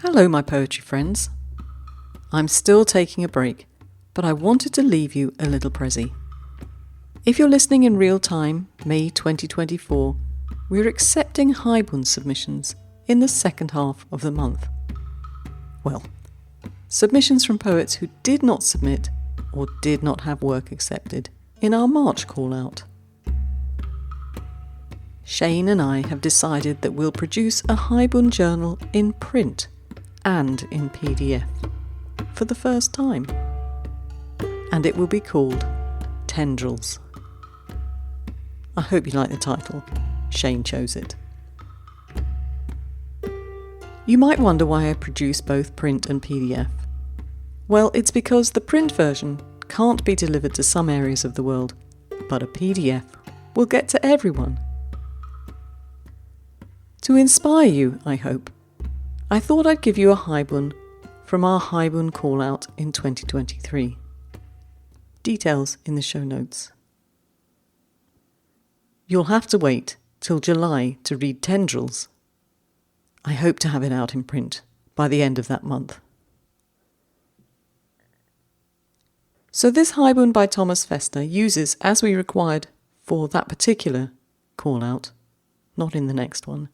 Hello, my poetry friends. I'm still taking a break, but I wanted to leave you a little prezi. If you're listening in real time, May 2024, we're accepting haibun submissions in the second half of the month. Well, submissions from poets who did not submit or did not have work accepted in our March call-out. Shane and I have decided that we'll produce a haibun journal in print and in PDF for the first time. And it will be called Tendrils. I hope you like the title. Shane chose it. You might wonder why I produce both print and PDF. Well, it's because the print version can't be delivered to some areas of the world, but a PDF will get to everyone. To inspire you, I hope, I thought I'd give you a haibun from our haibun call-out in 2023. Details in the show notes. You'll have to wait till July to read Tendrils. I hope to have it out in print by the end of that month. So this haibun by Thomas Festa uses, as we required for that particular call-out, not in the next one,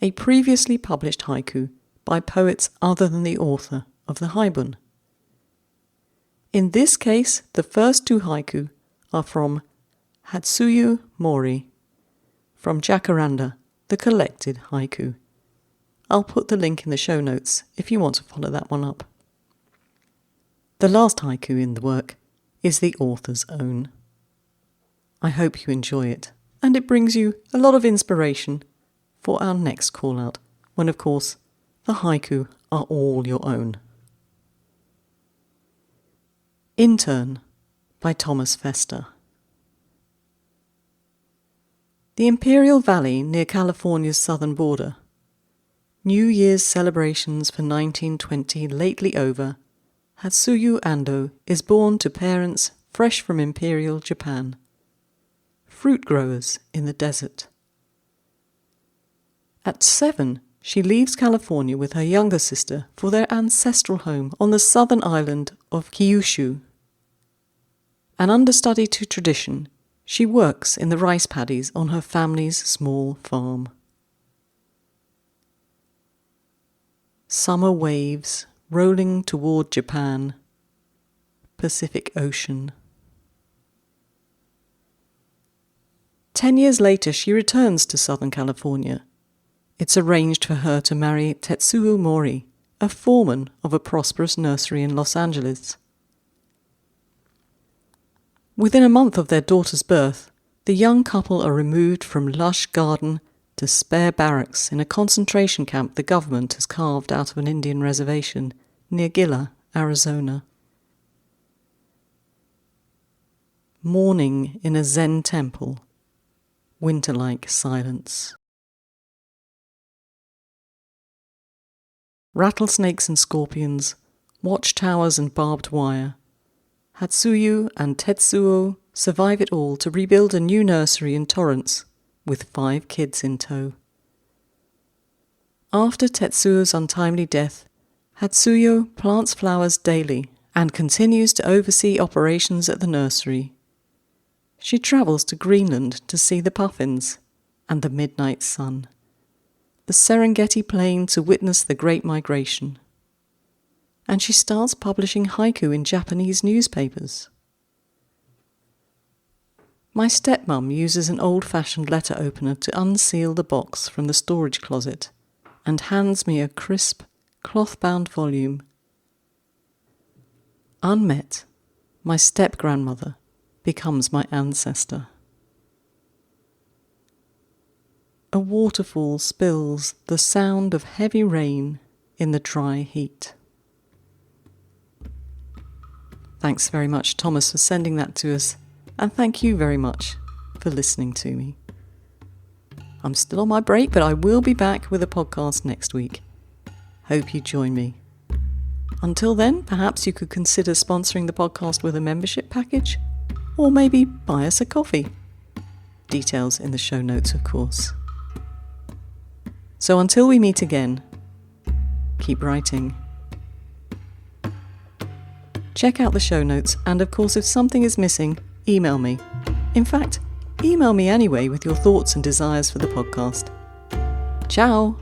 a previously published haiku by poets other than the author of the haibun. In this case, the first two haiku are from Hatsuyu Mori, from Jacaranda, the collected haiku. I'll put the link in the show notes if you want to follow that one up. The last haiku in the work is the author's own. I hope you enjoy it, and it brings you a lot of inspiration for our next call-out, when of course the haiku are all your own. Intern by Thomas Festa. The Imperial Valley near California's southern border. New Year's celebrations for 1920 lately over, Hatsuyu Ando is born to parents fresh from Imperial Japan, fruit growers in the desert. At 7, she leaves California with her younger sister for their ancestral home on the southern island of Kyushu. An understudy to tradition, she works in the rice paddies on her family's small farm. Summer waves rolling toward Japan, Pacific Ocean. 10 years later, she returns to Southern California. It's arranged for her to marry Tetsuo Mori, a foreman of a prosperous nursery in Los Angeles. Within a month of their daughter's birth, the young couple are removed from lush garden to spare barracks in a concentration camp the government has carved out of an Indian reservation near Gila, Arizona. Mourning in a Zen temple, winter-like silence. Rattlesnakes and scorpions, watchtowers and barbed wire. Hatsuyu and Tetsuo survive it all to rebuild a new nursery in Torrance with 5 kids in tow. After Tetsuo's untimely death, Hatsuyo plants flowers daily and continues to oversee operations at the nursery. She travels to Greenland to see the puffins and the midnight sun, the Serengeti Plain to witness the Great Migration. And she starts publishing haiku in Japanese newspapers. My stepmum uses an old-fashioned letter opener to unseal the box from the storage closet and hands me a crisp, cloth-bound volume. Unmet, my step-grandmother becomes my ancestor. A waterfall spills the sound of heavy rain in the dry heat. Thanks very much, Thomas, for sending that to us, and thank you very much for listening to me. I'm still on my break, but I will be back with a podcast next week. Hope you join me. Until then, perhaps you could consider sponsoring the podcast with a membership package, or maybe buy us a coffee. Details in the show notes, of course. So until we meet again, keep writing. Check out the show notes, and of course if something is missing, email me. In fact, email me anyway with your thoughts and desires for the podcast. Ciao!